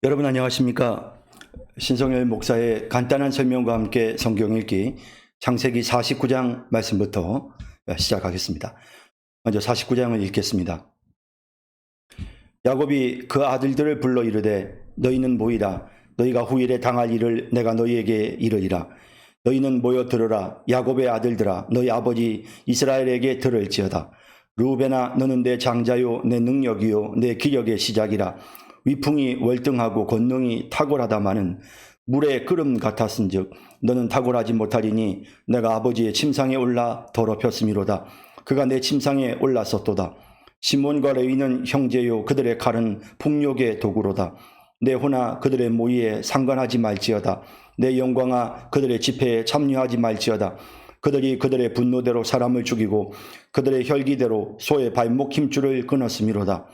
여러분 안녕하십니까? 신성열 목사의 간단한 설명과 함께 성경 읽기 창세기 49장 말씀부터 시작하겠습니다. 먼저 49장을 읽겠습니다. 야곱이 그 아들들을 불러 이르되 너희는 모이라. 너희가 후일에 당할 일을 내가 너희에게 이르리라. 너희는 모여 들으라. 야곱의 아들들아, 너희 아버지 이스라엘에게 들을지어다. 르우벤아, 너는 내 장자요 내 능력이요 내 기력의 시작이라. 위풍이 월등하고 권능이 탁월하다마는 물의 끓음 같았은즉 너는 탁월하지 못하리니 내가 아버지의 침상에 올라 더럽혔음이로다. 그가 내 침상에 올랐었도다. 시몬과 레위는 형제요 그들의 칼은 폭력의 도구로다. 내 호나 그들의 모의에 상관하지 말지어다. 내 영광아 그들의 집회에 참여하지 말지어다. 그들이 그들의 분노대로 사람을 죽이고 그들의 혈기대로 소의 발목 힘줄을 끊었음이로다.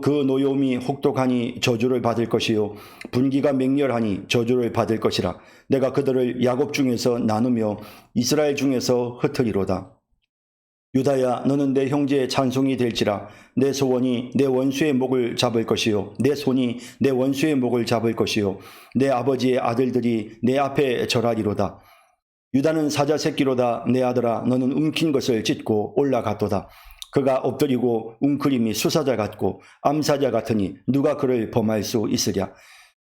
그 노여움이 혹독하니 저주를 받을 것이요 분기가 맹렬하니 저주를 받을 것이라. 내가 그들을 야곱 중에서 나누며 이스라엘 중에서 흩으리로다. 유다야, 너는 내 형제의 찬송이 될지라. 내 소원이 내 원수의 목을 잡을 것이요 내 손이 내 원수의 목을 잡을 것이요 내 아버지의 아들들이 내 앞에 절하리로다. 유다는 사자 새끼로다. 내 아들아, 너는 움킨 것을 찢고 올라갔도다. 그가 엎드리고 웅크림이 수사자 같고 암사자 같으니 누가 그를 범할 수 있으랴.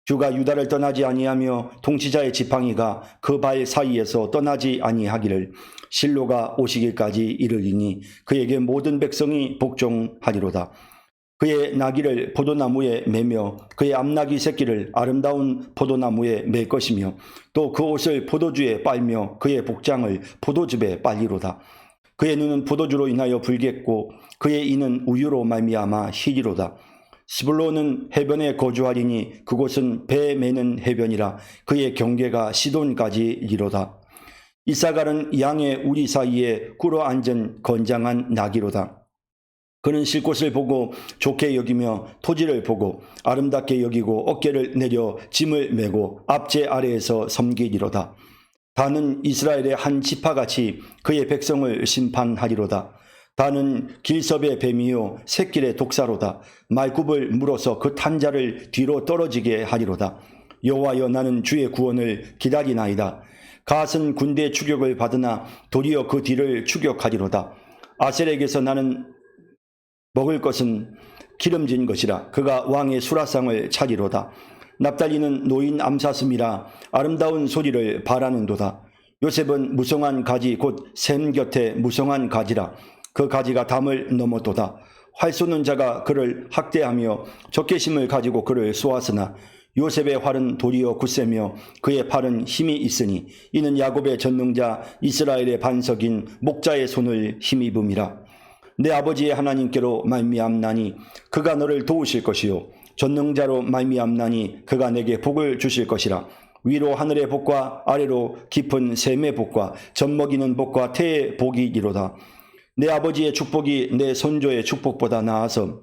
주가 유다를 떠나지 아니하며 통치자의 지팡이가 그 발 사이에서 떠나지 아니하기를 실로가 오시기까지 이르리니 그에게 모든 백성이 복종하리로다. 그의 나귀를 포도나무에 매며 그의 암나귀 새끼를 아름다운 포도나무에 맬 것이며 또 그 옷을 포도주에 빨며 그의 복장을 포도즙에 빨리로다. 그의 눈은 포도주로 인하여 붉겠고 그의 이는 우유로 말미암아 희리로다. 스불론은 해변에 거주하리니 그곳은 배 매는 해변이라. 그의 경계가 시돈까지 이르로다. 이사갈은 양의 우리 사이에 꿇어 앉은 건장한 나귀로다. 그는 쉴 곳을 보고 좋게 여기며 토지를 보고 아름답게 여기고 어깨를 내려 짐을 메고 앞제 아래에서 섬기리로다. 다는 이스라엘의 한 지파같이 그의 백성을 심판하리로다. 다는 길섭의 뱀이요 샛길의 독사로다. 말굽을 물어서 그 탄자를 뒤로 떨어지게 하리로다. 여호와여, 나는 주의 구원을 기다리나이다. 갓은 군대 추격을 받으나 도리어 그 뒤를 추격하리로다. 아셀에게서 나는 먹을 것은 기름진 것이라. 그가 왕의 수라상을 차리로다. 납달리는 노인 암사슴이라 아름다운 소리를 바라는도다. 요셉은 무성한 가지 곧 샘 곁에 무성한 가지라. 그 가지가 담을 넘었도다. 활 쏘는 자가 그를 학대하며 적개심을 가지고 그를 쏘았으나 요셉의 활은 도리어 굳세며 그의 팔은 힘이 있으니 이는 야곱의 전능자 이스라엘의 반석인 목자의 손을 힘입음이라. 내 아버지의 하나님께로 말미암나니 그가 너를 도우실 것이요 전능자로 말미암나니 그가 내게 복을 주실 것이라. 위로 하늘의 복과 아래로 깊은 샘의 복과 젖먹이는 복과 태의 복이기로다. 내 아버지의 축복이 내 선조의 축복보다 나아서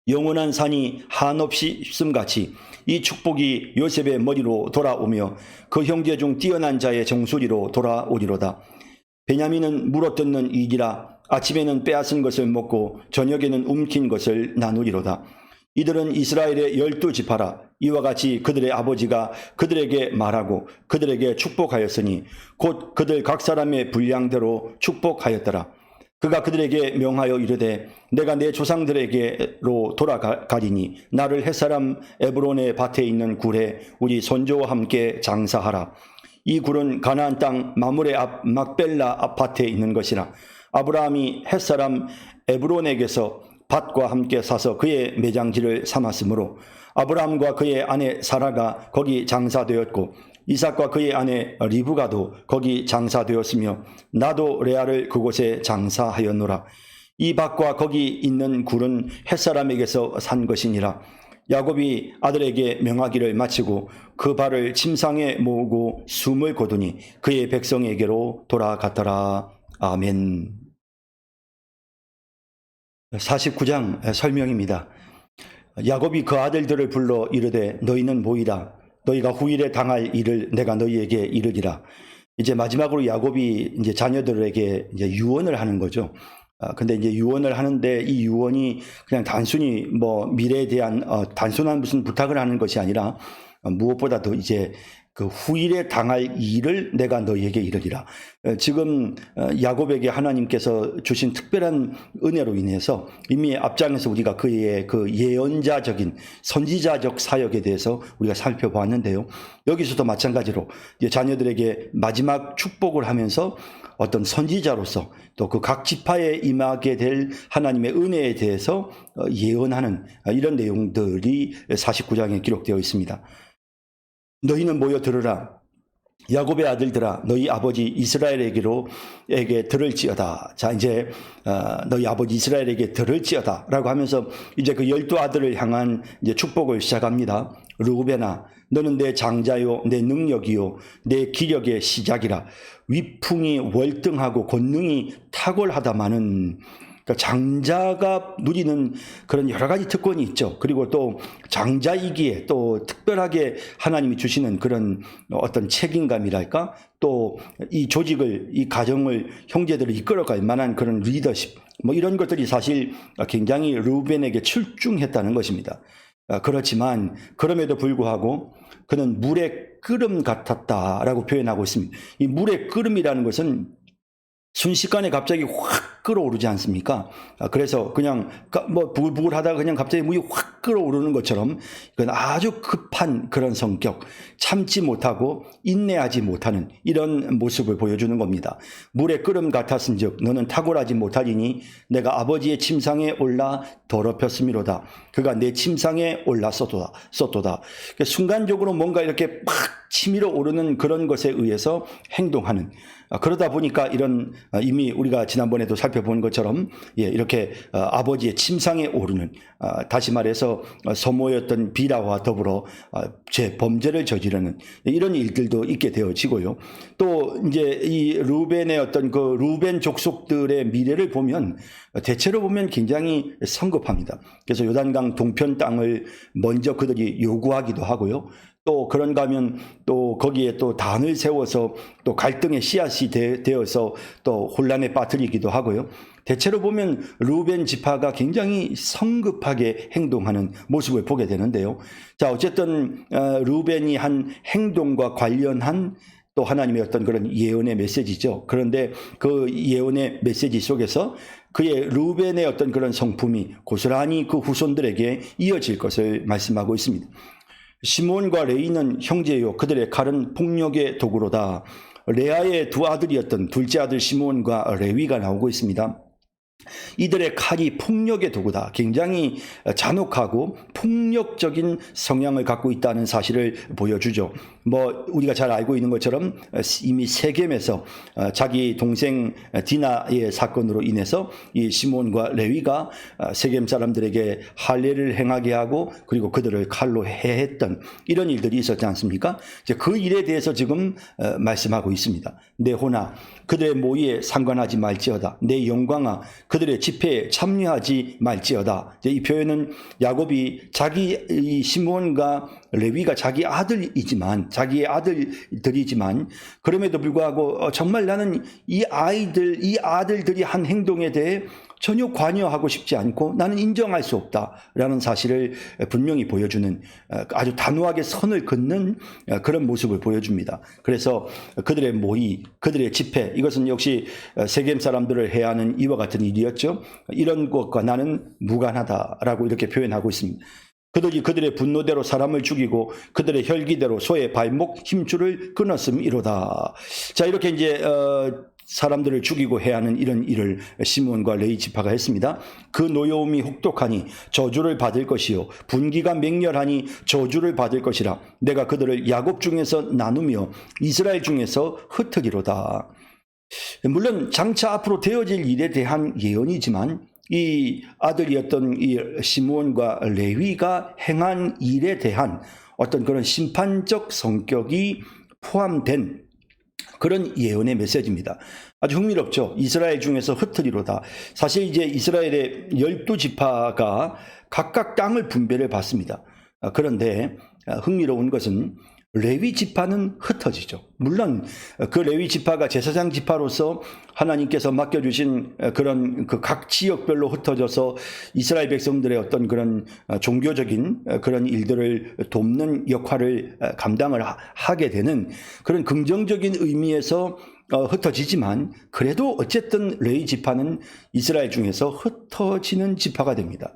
영원한 산이 한없이 있음같이 이 축복이 요셉의 머리로 돌아오며 그 형제 중 뛰어난 자의 정수리로 돌아오리로다. 베냐민은 물어뜯는 이기라. 아침에는 빼앗은 것을 먹고 저녁에는 움킨 것을 나누리로다. 이들은 이스라엘의 12지파라. 이와 같이 그들의 아버지가 그들에게 말하고 그들에게 축복하였으니 곧 그들 각 사람의 분량대로 축복하였더라. 그가 그들에게 명하여 이르되 내가 내 조상들에게로 돌아가리니 나를 햇사람 에브론의 밭에 있는 굴에 우리 손조와 함께 장사하라. 이 굴은 가나안 땅 마물의 앞 막벨라 밭에 있는 것이라. 아브라함이 햇사람 에브론에게서 밭과 함께 사서 그의 매장지를 삼았으므로 아브라함과 그의 아내 사라가 거기 장사되었고 이삭과 그의 아내 리브가도 거기 장사되었으며 나도 레아를 그곳에 장사하였노라. 이 밭과 거기 있는 굴은 햇사람에게서 산 것이니라. 야곱이 아들에게 명하기를 마치고 그 발을 침상에 모으고 숨을 거두니 그의 백성에게로 돌아갔더라. 아멘. 49장 설명입니다. 야곱이 그 아들들을 불러 이르되 너희는 모이라. 너희가 후일에 당할 일을 내가 너희에게 이르리라. 이제 마지막으로 야곱이 이제 자녀들에게 이제 유언을 하는 거죠. 근데 이제 유언을 하는데 이 유언이 그냥 단순히 뭐 미래에 대한 단순한 무슨 부탁을 하는 것이 아니라 무엇보다도 이제 그 후일에 당할 일을 내가 너희에게 이르리라. 지금 야곱에게 하나님께서 주신 특별한 은혜로 인해서 이미 앞장에서 우리가 그의 그 예언자적인 선지자적 사역에 대해서 우리가 살펴보았는데요. 여기서도 마찬가지로 이제 자녀들에게 마지막 축복을 하면서 어떤 선지자로서 또 그 각 지파에 임하게 될 하나님의 은혜에 대해서 예언하는 이런 내용들이 49장에 기록되어 있습니다. 너희는 모여 들으라. 야곱의 아들들아, 너희 아버지 이스라엘에게 들을지어다. 자, 이제 너희 아버지 이스라엘에게 들을지어다 라고 하면서 이제 그 12아들을 향한 이제 축복을 시작합니다. 르우벤아, 너는 내 장자요, 내 능력이요, 내 기력의 시작이라. 위풍이 월등하고 권능이 탁월하다마는, 그러니까 장자가 누리는 그런 여러 가지 특권이 있죠. 그리고 또 장자이기에 또 특별하게 하나님이 주시는 그런 어떤 책임감이랄까, 또 이 조직을, 이 가정을, 형제들을 이끌어갈 만한 그런 리더십, 뭐 이런 것들이 사실 굉장히 르우벤에게 출중했다는 것입니다. 그렇지만 그럼에도 불구하고 그는 물의 끓음 같았다라고 표현하고 있습니다. 이 물의 끓음이라는 것은 순식간에 갑자기 확 끓어오르지 않습니까? 그래서 그냥 뭐 부글부글 하다가 그냥 갑자기 물이 확 끓어오르는 것처럼 이건 아주 급한 그런 성격, 참지 못하고 인내하지 못하는 이런 모습을 보여주는 겁니다. 물의 끓음 같았은즉 너는 탁월하지 못하리니 내가 아버지의 침상에 올라 더럽혔음이로다. 그가 내 침상에 올라 썼도다. 그러니까 순간적으로 뭔가 이렇게 팍 치밀어 오르는 그런 것에 의해서 행동하는, 그러다 보니까 이런 이미 우리가 지난번에도 살펴본 것처럼 이렇게 아버지의 침상에 오르는, 다시 말해서 소모였던 비라와 더불어 제 범죄를 저지르는 이런 일들도 있게 되어지고요. 또 이제 이 르우벤의 어떤 그 르우벤 족속들의 미래를 보면 대체로 보면 굉장히 성급합니다. 그래서 요단강 동편 땅을 먼저 그들이 요구하기도 하고요. 또 그런가 하면 또 거기에 또 단을 세워서 또 갈등의 씨앗이 되어서 또 혼란에 빠뜨리기도 하고요. 대체로 보면 르우벤 지파가 굉장히 성급하게 행동하는 모습을 보게 되는데요. 자, 어쨌든 르우벤이 한 행동과 관련한 또 하나님의 어떤 그런 예언의 메시지죠. 그런데 그 예언의 메시지 속에서 그의 르우벤의 어떤 그런 성품이 고스란히 그 후손들에게 이어질 것을 말씀하고 있습니다. 시몬과 레위는 형제요, 그들의 칼은 폭력의 도구로다. 레아의 두 아들이었던 둘째 아들 시몬과 레위가 나오고 있습니다. 이들의 칼이 폭력의 도구다. 굉장히 잔혹하고 폭력적인 성향을 갖고 있다는 사실을 보여주죠. 뭐 우리가 잘 알고 있는 것처럼 이미 세겜에서 자기 동생 디나의 사건으로 인해서 이 시몬과 레위가 세겜 사람들에게 할례를 행하게 하고 그리고 그들을 칼로 해했던 이런 일들이 있었지 않습니까? 이제 그 일에 대해서 지금 말씀하고 있습니다. 내 호나 그들의 모의에 상관하지 말지어다. 내 영광아 그들의 집회에 참여하지 말지어다. 이 표현은 야곱이 자기 시몬과 레위가 자기 아들이지만 자기의 아들들이지만 그럼에도 불구하고 정말 나는 이 아들들이 한 행동에 대해 전혀 관여하고 싶지 않고 나는 인정할 수 없다라는 사실을 분명히 보여주는 아주 단호하게 선을 긋는 그런 모습을 보여줍니다. 그래서 그들의 모의, 그들의 집회, 이것은 역시 세겜 사람들을 해야 하는 이와 같은 일이었죠. 이런 것과 나는 무관하다라고 이렇게 표현하고 있습니다. 그들이 그들의 분노대로 사람을 죽이고 그들의 혈기대로 소의 발목 힘줄을 끊었음이로다. 자, 이렇게 이제 사람들을 죽이고 해야 하는 이런 일을 시몬과 레위 지파가 했습니다. 그 노여움이 혹독하니 저주를 받을 것이요 분기가 맹렬하니 저주를 받을 것이라. 내가 그들을 야곱 중에서 나누며 이스라엘 중에서 흩으리로다. 물론 장차 앞으로 되어질 일에 대한 예언이지만 이 아들이었던 이 시몬과 레위가 행한 일에 대한 어떤 그런 심판적 성격이 포함된 그런 예언의 메시지입니다. 아주 흥미롭죠. 이스라엘 중에서 흩으리로다. 사실 이제 이스라엘의 12지파가 각각 땅을 분배를 받습니다. 그런데 흥미로운 것은 레위 지파는 흩어지죠. 물론 그 레위 지파가 제사장 지파로서 하나님께서 맡겨주신 그런 그 각 지역별로 흩어져서 이스라엘 백성들의 어떤 그런 종교적인 그런 일들을 돕는 역할을 감당을 하게 되는 그런 긍정적인 의미에서 흩어지지만, 그래도 어쨌든 레위 지파는 이스라엘 중에서 흩어지는 지파가 됩니다.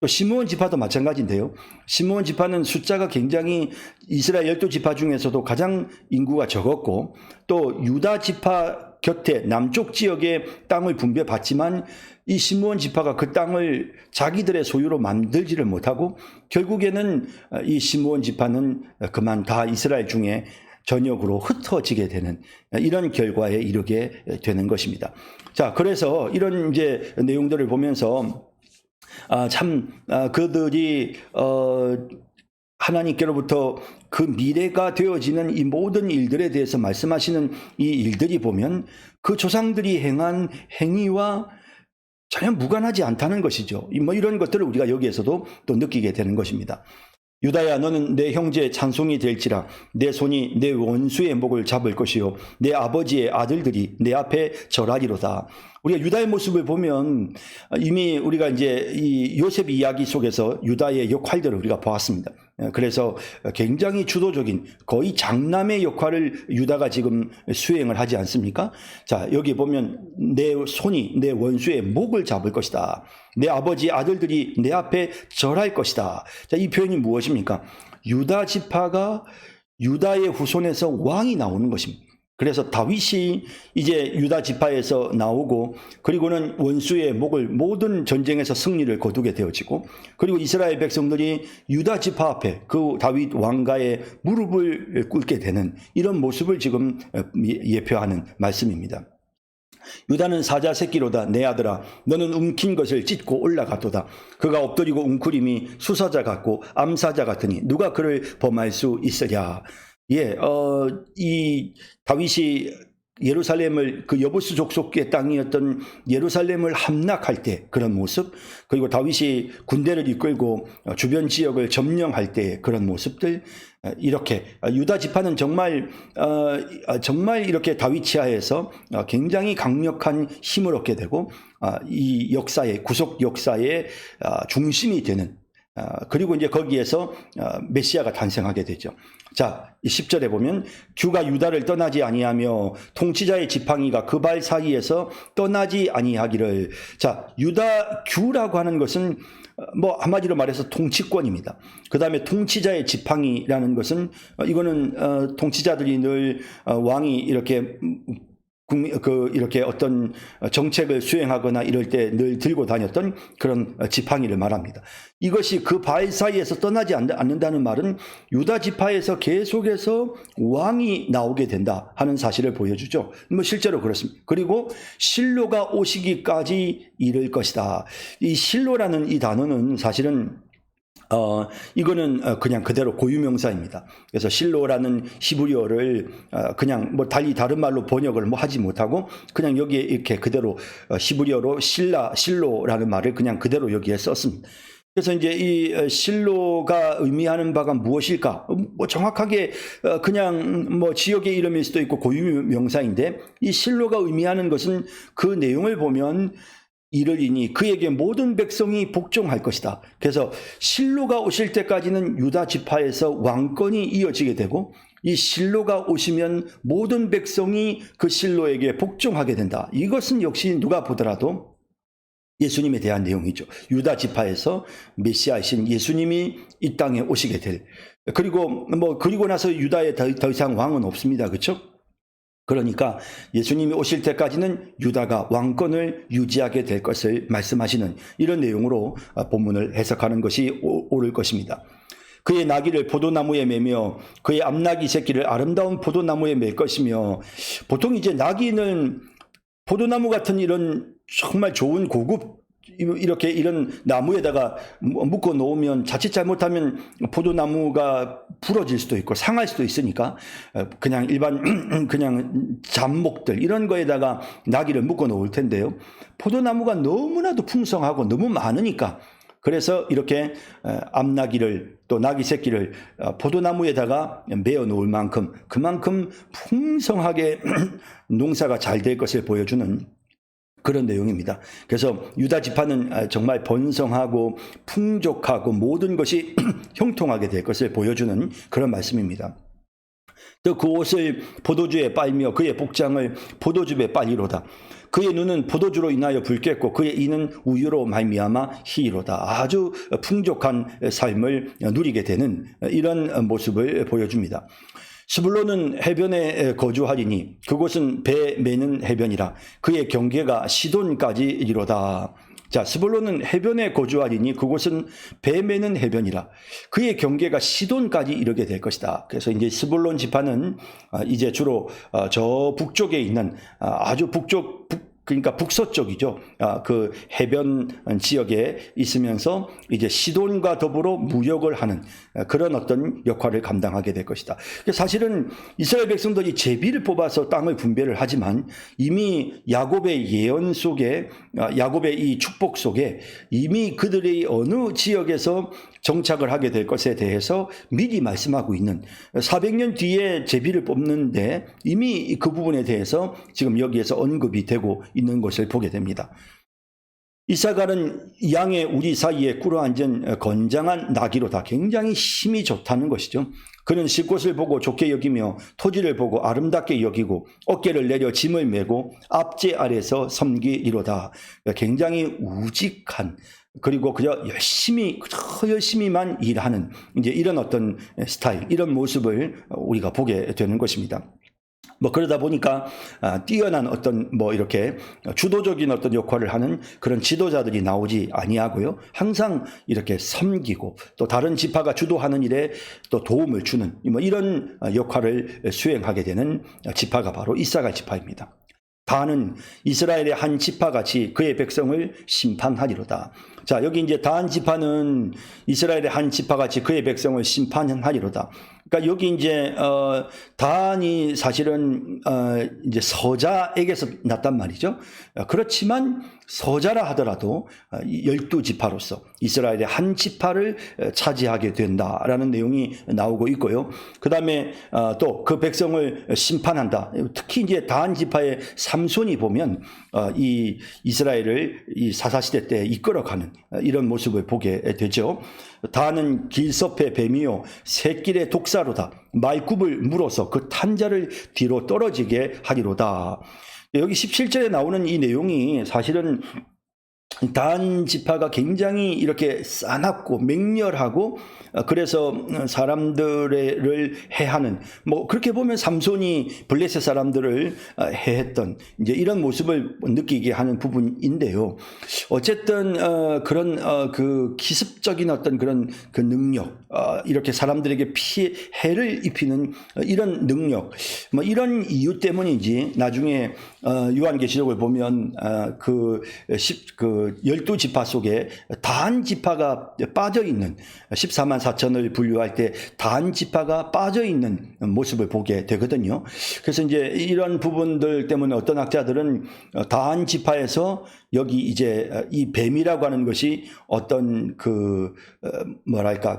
또 시므온 지파도 마찬가지인데요. 시므온 지파는 숫자가 굉장히 이스라엘 12지파 중에서도 가장 인구가 적었고, 또 유다 지파 곁에 남쪽 지역에 땅을 분배받지만 이 시므온 지파가 그 땅을 자기들의 소유로 만들지를 못하고, 결국에는 이 시므온 지파는 그만 다 이스라엘 중에 전역으로 흩어지게 되는 이런 결과에 이르게 되는 것입니다. 자, 그래서 이런 이제 내용들을 보면서 그들이 하나님께로부터 그 미래가 되어지는 이 모든 일들에 대해서 말씀하시는 이 일들이 보면 그 조상들이 행한 행위와 전혀 무관하지 않다는 것이죠. 뭐 이런 것들을 우리가 여기에서도 또 느끼게 되는 것입니다. 유다야, 너는 내 형제의 찬송이 될지라. 내 손이 내 원수의 목을 잡을 것이요 내 아버지의 아들들이 내 앞에 절하리로다. 우리가 유다의 모습을 보면 이미 우리가 이제 이 요셉 이야기 속에서 유다의 역할들을 우리가 보았습니다. 그래서 굉장히 주도적인 거의 장남의 역할을 유다가 지금 수행을 하지 않습니까? 자, 여기 보면 내 손이 내 원수의 목을 잡을 것이다. 내 아버지 아들들이 내 앞에 절할 것이다. 자, 이 표현이 무엇입니까? 유다 지파가 유다의 후손에서 왕이 나오는 것입니다. 그래서 다윗이 이제 유다 지파에서 나오고, 그리고는 원수의 목을 모든 전쟁에서 승리를 거두게 되어지고, 그리고 이스라엘 백성들이 유다 지파 앞에 그 다윗 왕가의 무릎을 꿇게 되는 이런 모습을 지금 예표하는 말씀입니다. 유다는 사자 새끼로다. 내 아들아, 너는 움킨 것을 찢고 올라가도다. 그가 엎드리고 웅크림이 수사자 같고 암사자 같으니 누가 그를 범할 수 있으랴. 이 다윗이 예루살렘을, 그 여부스 족속의 땅이었던 예루살렘을 함락할 때 그런 모습, 그리고 다윗이 군대를 이끌고 주변 지역을 점령할 때의 그런 모습들, 이렇게 유다 지파는 정말 이렇게 다윗 하에서 굉장히 강력한 힘을 얻게 되고, 이 역사의 구속 역사의 중심이 되는, 그리고 이제 거기에서 메시아가 탄생하게 되죠. 자, 10절에 보면 규가 유다를 떠나지 아니하며 통치자의 지팡이가 그 발 사이에서 떠나지 아니하기를. 자, 유다 규라고 하는 것은 뭐 한마디로 말해서 통치권입니다. 그 다음에 통치자의 지팡이라는 것은 이거는 통치자들이 늘 왕이 이렇게 이렇게 어떤 정책을 수행하거나 이럴 때 늘 들고 다녔던 그런 지팡이를 말합니다. 이것이 그 발 사이에서 떠나지 않는다는 말은 유다 지파에서 계속해서 왕이 나오게 된다 하는 사실을 보여주죠. 뭐 실제로 그렇습니다. 그리고 실로가 오시기까지 이를 것이다. 이 실로라는 이 단어는 사실은 이거는 그냥 그대로 고유명사입니다. 그래서 실로라는 히브리어를 그냥 뭐 달리 다른 말로 번역을 뭐 하지 못하고 그냥 여기에 이렇게 그대로 히브리어로 실로라는 말을 그냥 그대로 여기에 썼습니다. 그래서 이제 이 실로가 의미하는 바가 무엇일까? 뭐 정확하게 그냥 뭐 지역의 이름일 수도 있고 고유명사인데, 이 실로가 의미하는 것은 그 내용을 보면 이르리니 그에게 모든 백성이 복종할 것이다. 그래서 실로가 오실 때까지는 유다 지파에서 왕권이 이어지게 되고, 이 실로가 오시면 모든 백성이 그 실로에게 복종하게 된다. 이것은 역시 누가 보더라도 예수님에 대한 내용이죠. 유다 지파에서 메시아이신 예수님이 이 땅에 오시게 될, 그리고 나서 유다에 더 이상 왕은 없습니다. 그렇죠? 그러니까 예수님이 오실 때까지는 유다가 왕권을 유지하게 될 것을 말씀하시는 이런 내용으로 본문을 해석하는 것이 옳을 것입니다. 그의 나귀를 포도나무에 매며 그의 암나귀 새끼를 아름다운 포도나무에 맬 것이며, 보통 이제 나귀는 포도나무 같은 이런 정말 좋은 고급 이렇게 이런 나무에다가 묶어 놓으면 자칫 잘못하면 포도나무가 부러질 수도 있고 상할 수도 있으니까 그냥 일반 그냥 잡목들 이런 거에다가 나귀를 묶어 놓을 텐데요. 포도나무가 너무나도 풍성하고 너무 많으니까, 그래서 이렇게 암나귀를 또 나귀 새끼를 포도나무에다가 메어 놓을 만큼 그만큼 풍성하게 농사가 잘 될 것을 보여주는 그런 내용입니다. 그래서 유다 지파는 정말 번성하고 풍족하고 모든 것이 형통하게 될 것을 보여주는 그런 말씀입니다. 또 그 옷을 포도주에 빨며 그의 복장을 포도즙에 빨리로다. 그의 눈은 포도주로 인하여 붉겠고 그의 이는 우유로 말미암아 희이로다. 아주 풍족한 삶을 누리게 되는 이런 모습을 보여줍니다. 스불론은 해변에 거주하리니 그곳은 배 매는 해변이라. 그의 경계가 시돈까지 이르로다. 자, 스불론은 해변에 거주하리니 그곳은 배 매는 해변이라. 그의 경계가 시돈까지 이르게 될 것이다. 그래서 이제 스불론 지파는 이제 주로 저 북쪽에 있는 아주 그러니까 북서쪽이죠. 그 해변 지역에 있으면서 이제 시돈과 더불어 무역을 하는 그런 어떤 역할을 감당하게 될 것이다. 사실은 이스라엘 백성들이 제비를 뽑아서 땅을 분배를 하지만 이미 야곱의 예언 속에, 야곱의 이 축복 속에 이미 그들이 어느 지역에서 정착을 하게 될 것에 대해서 미리 말씀하고 있는 400년 뒤에 제비를 뽑는데 이미 그 부분에 대해서 지금 여기에서 언급이 되고 있는 것을 보게 됩니다. 이사갈은 양의 우리 사이에 꿇어앉은 건장한 나귀로다. 굉장히 힘이 좋다는 것이죠. 그는 쉴 곳을 보고 좋게 여기며 토지를 보고 아름답게 여기고 어깨를 내려 짐을 메고 앞제 아래서 섬기리로다. 굉장히 우직한, 그리고 그저 열심히만 일하는 이제 이런 어떤 스타일, 이런 모습을 우리가 보게 되는 것입니다. 그러다 보니까 뛰어난 어떤 이렇게 주도적인 어떤 역할을 하는 그런 지도자들이 나오지 아니하고요. 항상 이렇게 섬기고 또 다른 지파가 주도하는 일에 또 도움을 주는 이런 역할을 수행하게 되는 지파가 바로 이사갈 지파입니다. 다는 이스라엘의 한 지파같이 그의 백성을 심판하리로다. 자, 여기 이제 단 지파는 이스라엘의 한 지파같이 그의 백성을 심판하리로다. 그러니까 여기 이제 단이 사실은 이제 서자에게서 났단 말이죠. 그렇지만 서자라 하더라도 12지파로서 이스라엘의 한 지파를 차지하게 된다라는 내용이 나오고 있고요. 그다음에 또 그 백성을 심판한다. 특히 이제 단 지파의 삼손이 보면 이 이스라엘을 이 사사시대 때 이끌어가는 이런 모습을 보게 되죠. 다는 길섭의 뱀이요 새길의 독사로다. 말굽을 물어서 그 탄자를 뒤로 떨어지게 하리로다. 여기 17절에 나오는 이 내용이 사실은 단 지파가 굉장히 이렇게 싸납고 맹렬하고 그래서 사람들을 해하는 그렇게 보면 삼손이 블레셋 사람들을 해했던 이제 이런 모습을 느끼게 하는 부분인데요. 어쨌든 그런 그 기습적인 어떤 그런 그 능력, 이렇게 사람들에게 해를 입히는 이런 능력, 이런 이유 때문인지 나중에 요한계시록을 보면 그 12지파 속에 단 지파가 빠져 있는 14만 4천을 분류할 때 단 지파가 빠져 있는 모습을 보게 되거든요. 그래서 이제 이런 부분들 때문에 어떤 학자들은 단 지파에서 여기 이제 이 뱀이라고 하는 것이 어떤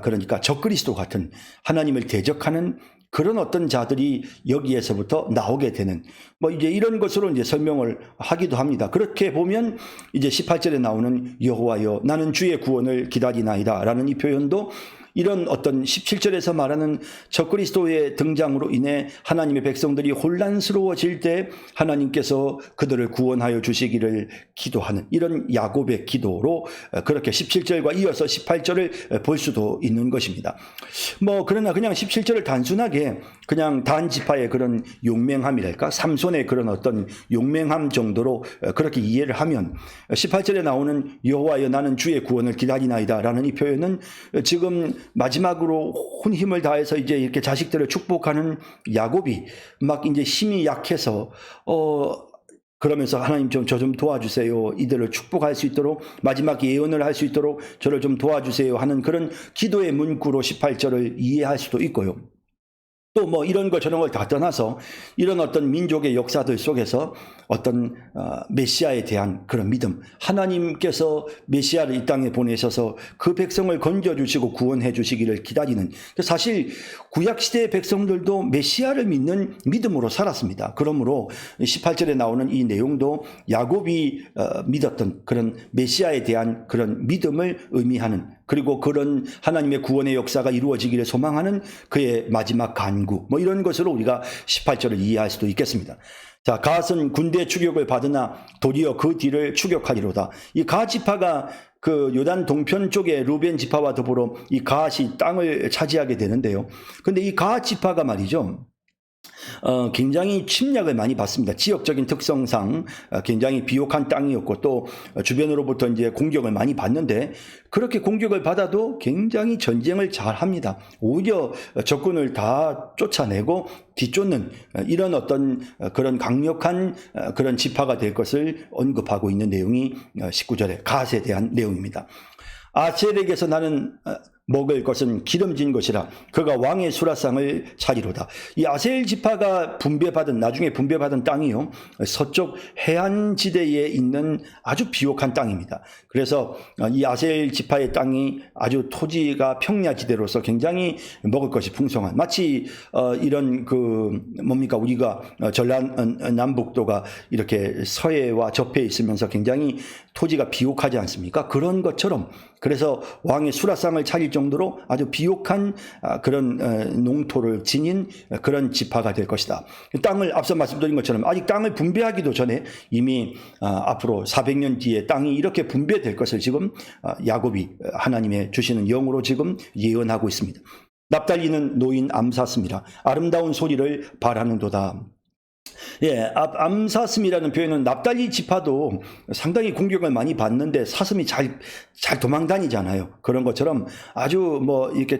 그러니까 적그리스도 같은 하나님을 대적하는 그런 어떤 자들이 여기에서부터 나오게 되는 이제 이런 것으로 이제 설명을 하기도 합니다. 그렇게 보면 이제 18절에 나오는 여호와여 나는 주의 구원을 기다리나이다라는 이 표현도 이런 어떤 17절에서 말하는 적그리스도의 등장으로 인해 하나님의 백성들이 혼란스러워질 때 하나님께서 그들을 구원하여 주시기를 기도하는 이런 야곱의 기도로 그렇게 17절과 이어서 18절을 볼 수도 있는 것입니다. 그러나 그냥 17절을 단순하게 그냥 단 지파의 그런 용맹함이랄까, 삼손의 그런 어떤 용맹함 정도로 그렇게 이해를 하면 18절에 나오는 여호와여 나는 주의 구원을 기다리나이다라는 이 표현은 지금 마지막으로 온 힘을 다해서 이제 이렇게 자식들을 축복하는 야곱이 막 이제 힘이 약해서 그러면서 하나님 저 좀 도와주세요. 이들을 축복할 수 있도록 마지막 예언을 할 수 있도록 저를 좀 도와주세요 하는 그런 기도의 문구로 18절을 이해할 수도 있고요. 또 뭐 이런 거 저런 걸 다 떠나서 이런 어떤 민족의 역사들 속에서 어떤 메시아에 대한 그런 믿음, 하나님께서 메시아를 이 땅에 보내셔서 그 백성을 건져주시고 구원해 주시기를 기다리는, 사실 구약시대의 백성들도 메시아를 믿는 믿음으로 살았습니다. 그러므로 18절에 나오는 이 내용도 야곱이 믿었던 그런 메시아에 대한 그런 믿음을 의미하는, 그리고 그런 하나님의 구원의 역사가 이루어지기를 소망하는 그의 마지막 간구, 뭐 이런 것으로 우리가 18절을 이해할 수도 있겠습니다. 자, 갓은 군대 추격을 받으나 도리어 그 뒤를 추격하리로다. 이 갓 지파가 그 요단 동편 쪽에 루벤 지파와 더불어 이 갓이 땅을 차지하게 되는데요. 근데 이 갓 지파가 말이죠, 굉장히 침략을 많이 받습니다. 지역적인 특성상 굉장히 비옥한 땅이었고, 또 주변으로부터 이제 공격을 많이 받는데, 그렇게 공격을 받아도 굉장히 전쟁을 잘 합니다. 오히려 적군을 다 쫓아내고 뒤쫓는 이런 어떤 그런 강력한 그런 지파가 될 것을 언급하고 있는 내용이 19절에 갓에 대한 내용입니다. 아셀에게서 나는 먹을 것은 기름진 것이라 그가 왕의 수라상을 차리로다. 이 아셀 지파가 나중에 분배받은 땅이요, 서쪽 해안지대에 있는 아주 비옥한 땅입니다. 그래서 이 아셀 지파의 땅이 아주 토지가 평야지대로서 굉장히 먹을 것이 풍성한, 마치 이런 우리가 전라남북도가 이렇게 서해와 접해 있으면서 굉장히 토지가 비옥하지 않습니까? 그런 것처럼, 그래서 왕의 수라상을 차릴 정도로 아주 비옥한 그런 농토를 지닌 그런 지파가 될 것이다. 땅을 앞서 말씀드린 것처럼 아직 땅을 분배하기도 전에 이미 앞으로 400년 뒤에 땅이 이렇게 분배될 것을 지금 야곱이 하나님의 주시는 영으로 지금 예언하고 있습니다. 납달리는 노인 암사슴이라 아름다운 소리를 바라는도다. 예, 암사슴이라는 표현은 납달리 지파도 상당히 공격을 많이 받는데 사슴이 잘 도망 다니잖아요. 그런 것처럼 아주 이렇게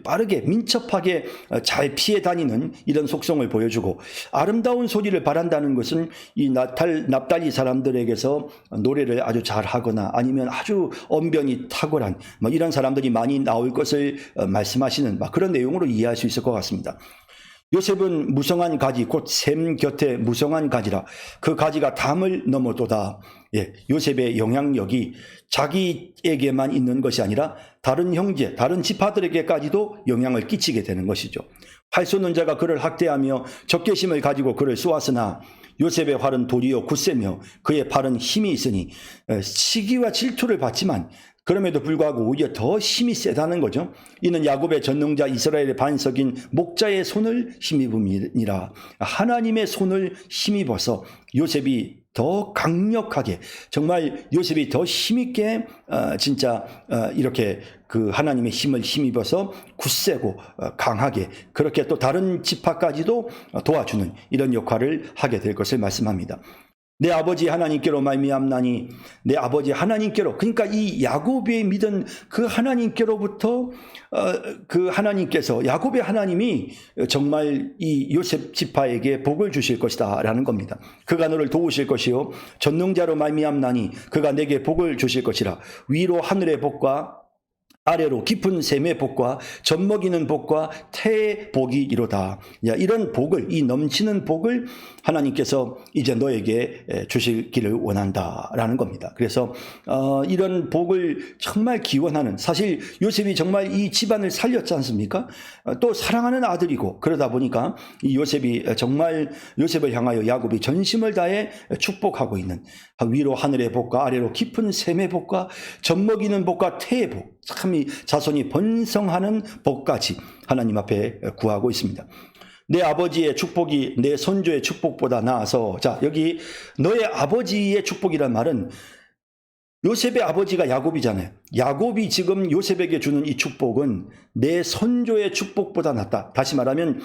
빠르게 민첩하게 잘 피해 다니는 이런 속성을 보여주고, 아름다운 소리를 바란다는 것은 이 납달리 사람들에게서 노래를 아주 잘 하거나 아니면 아주 언변이 탁월한 이런 사람들이 많이 나올 것을 말씀하시는 그런 내용으로 이해할 수 있을 것 같습니다. 요셉은 무성한 가지 곧 샘 곁에 무성한 가지라 그 가지가 담을 넘어도다. 예, 요셉의 영향력이 자기에게만 있는 것이 아니라 다른 형제, 다른 지파들에게까지도 영향을 끼치게 되는 것이죠. 활 쏘는 자가 그를 학대하며 적개심을 가지고 그를 쏘았으나 요셉의 활은 도리어 굳세며 그의 팔은 힘이 있으니 시기와 질투를 받지만 그럼에도 불구하고 오히려 더 힘이 세다는 거죠. 이는 야곱의 전능자 이스라엘의 반석인 목자의 손을 힘입음이니라. 하나님의 손을 힘입어서 요셉이 더 강력하게, 정말 요셉이 더 힘있게 진짜 이렇게 그 하나님의 힘을 힘입어서 굳세고 강하게, 그렇게 또 다른 지파까지도 도와주는 이런 역할을 하게 될 것을 말씀합니다. 내 아버지 하나님께로 말미암나니, 내 아버지 하나님께로, 그러니까 이 야곱이 믿은 그 하나님께로부터 그 하나님께서, 야곱의 하나님이 정말 이 요셉 지파에게 복을 주실 것이다 라는 겁니다. 그가 너를 도우실 것이요 전능자로 말미암나니 그가 내게 복을 주실 것이라. 위로 하늘의 복과 아래로 깊은 샘의 복과 젖먹이는 복과 태의 복이 이로다. 이런 복을, 이 넘치는 복을 하나님께서 이제 너에게 주시기를 원한다라는 겁니다. 그래서 이런 복을 정말 기원하는, 사실 요셉이 정말 이 집안을 살렸지 않습니까? 또 사랑하는 아들이고, 그러다 보니까 이 요셉이 정말 요셉을 향하여 야곱이 전심을 다해 축복하고 있는, 위로 하늘의 복과 아래로 깊은 샘의 복과 젖먹이는 복과 태의 복, 참 이 자손이 번성하는 복까지 하나님 앞에 구하고 있습니다. 내 아버지의 축복이 내 선조의 축복보다 나아서, 자, 여기 너의 아버지의 축복이란 말은 요셉의 아버지가 야곱이잖아요. 야곱이 지금 요셉에게 주는 이 축복은 내 선조의 축복보다 낫다. 다시 말하면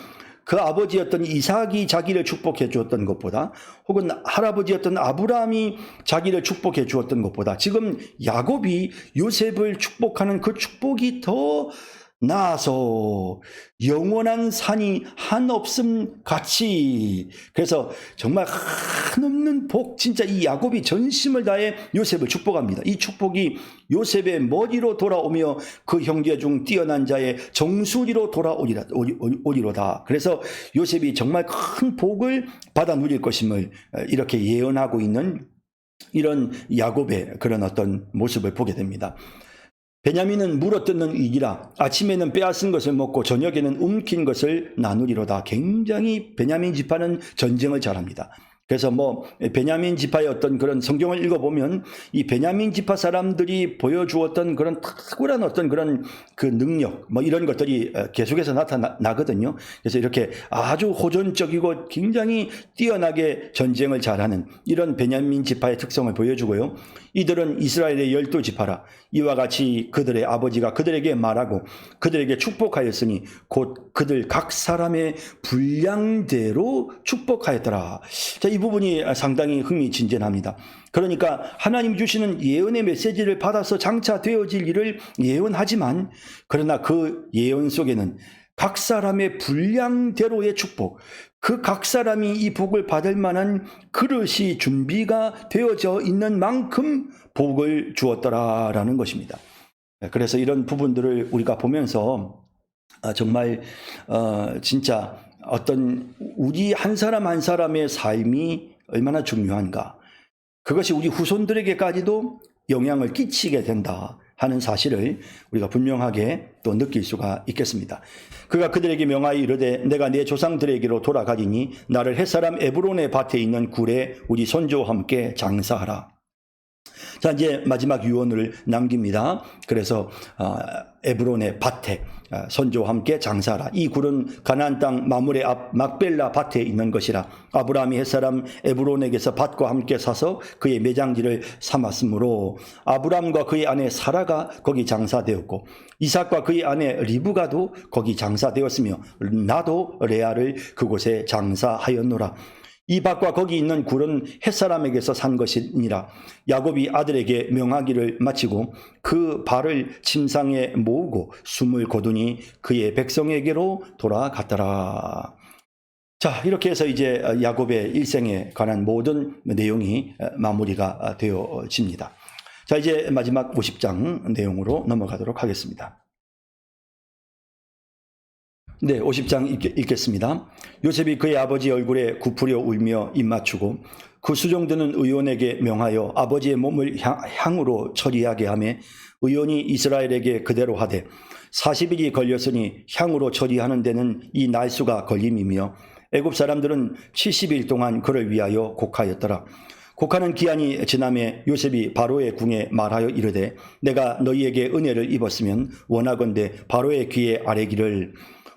그 아버지였던 이삭이 자기를 축복해 주었던 것보다, 혹은 할아버지였던 아브라함이 자기를 축복해 주었던 것보다 지금 야곱이 요셉을 축복하는 그 축복이 더 나아서 영원한 산이 한없음 같이. 그래서 정말 한없는 복, 진짜 이 야곱이 전심을 다해 요셉을 축복합니다. 이 축복이 요셉의 머리로 돌아오며 그 형제 중 뛰어난 자의 정수리로 돌아오리로다. 그래서 요셉이 정말 큰 복을 받아 누릴 것임을 이렇게 예언하고 있는 이런 야곱의 그런 어떤 모습을 보게 됩니다. 베냐민은 물어뜯는 이기라. 아침에는 빼앗은 것을 먹고 저녁에는 움킨 것을 나누리로다. 굉장히 베냐민 지파는 전쟁을 잘합니다. 그래서 베냐민 지파의 어떤 그런 성경을 읽어보면 이 베냐민 지파 사람들이 보여주었던 그런 탁월한 어떤 그런 그 능력, 이런 것들이 계속해서 나타나거든요. 그래서 이렇게 아주 호전적이고 굉장히 뛰어나게 전쟁을 잘하는 이런 베냐민 지파의 특성을 보여주고요. 이들은 이스라엘의 12지파라. 이와 같이 그들의 아버지가 그들에게 말하고 그들에게 축복하였으니 곧 그들 각 사람의 분량대로 축복하였더라. 자, 이 부분이 상당히 흥미진진합니다. 그러니까 하나님 주시는 예언의 메시지를 받아서 장차 되어질 일을 예언하지만, 그러나 그 예언 속에는 각 사람의 분량대로의 축복, 그 각 사람이 이 복을 받을 만한 그릇이 준비가 되어져 있는 만큼 복을 주었더라라는 것입니다. 그래서 이런 부분들을 우리가 보면서 정말 진짜 어떤 우리 한 사람 한 사람의 삶이 얼마나 중요한가, 그것이 우리 후손들에게까지도 영향을 끼치게 된다 하는 사실을 우리가 분명하게 또 느낄 수가 있겠습니다. 그가 그들에게 명하여 이르되 내가 내 조상들에게로 돌아가리니 나를 햇사람 에브론의 밭에 있는 굴에 우리 손주와 함께 장사하라. 자, 이제 마지막 유언을 남깁니다. 그래서 에브론의 밭에 손주와 함께 장사하라. 이 굴은 가나안 땅 마므레 앞 막벨라 밭에 있는 것이라. 아브라함이 햇사람 에브론에게서 밭과 함께 사서 그의 매장지를 삼았으므로 아브라함과 그의 아내 사라가 거기 장사되었고 이삭과 그의 아내 리브가도 거기 장사되었으며 나도 레아를 그곳에 장사하였노라. 이 밭과 거기 있는 굴은 햇사람에게서 산 것이니라. 야곱이 아들에게 명하기를 마치고 그 발을 침상에 모으고 숨을 거두니 그의 백성에게로 돌아갔더라. 자, 이렇게 해서 이제 야곱의 일생에 관한 모든 내용이 마무리가 되어집니다. 자, 이제 마지막 50장 내용으로 넘어가도록 하겠습니다. 네, 50장 읽겠습니다. 요셉이 그의 아버지 얼굴에 굽으려 울며 입맞추고 그 수종드는 의원에게 명하여 아버지의 몸을 향으로 처리하게 하매 의원이 이스라엘에게 그대로 하되 40일이 걸렸으니 향으로 처리하는 데는 이 날수가 걸림이며 애굽 사람들은 70일 동안 그를 위하여 곡하였더라. 곡하는 기한이 지남에 요셉이 바로의 궁에 말하여 이르되 내가 너희에게 은혜를 입었으면 원하건대 바로의 귀에 아뢰기를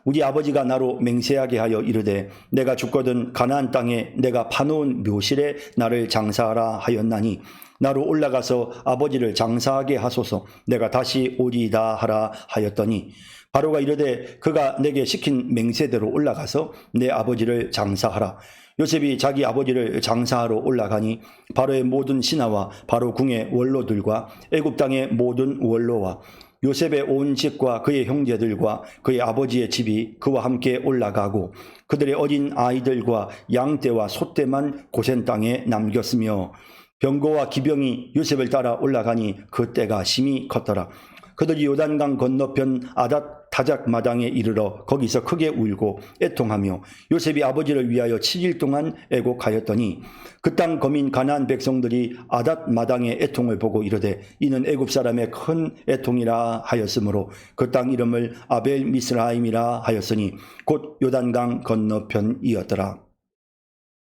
우리 아버지가 나로 맹세하게 하여 이르되 내가 죽거든 가나안 땅에 내가 파놓은 묘실에 나를 장사하라 하였나니 나로 올라가서 아버지를 장사하게 하소서 내가 다시 오리이다 하라 하였더니 바로가 이르되 그가 내게 시킨 맹세대로 올라가서 내 아버지를 장사하라. 요셉이 자기 아버지를 장사하러 올라가니 바로의 모든 신하와 바로 궁의 원로들과 애굽 땅의 모든 원로와 요셉의 온 집과 그의 형제들과 그의 아버지의 집이 그와 함께 올라가고 그들의 어린 아이들과 양떼와 소떼만 고센 땅에 남겼으며 병거와 기병이 요셉을 따라 올라가니 그 때가 심히 컸더라. 그들이 요단강 건너편 아닷 다작 마당에 이르러 거기서 크게 울고 애통하며 요셉이 아버지를 위하여 7일 동안 애곡하였더니 그 땅 거민 가나안 백성들이 아닷 마당의 애통을 보고 이르되 이는 애굽 사람의 큰 애통이라 하였으므로 그 땅 이름을 아벨 미스라임이라 하였으니 곧 요단강 건너편이었더라.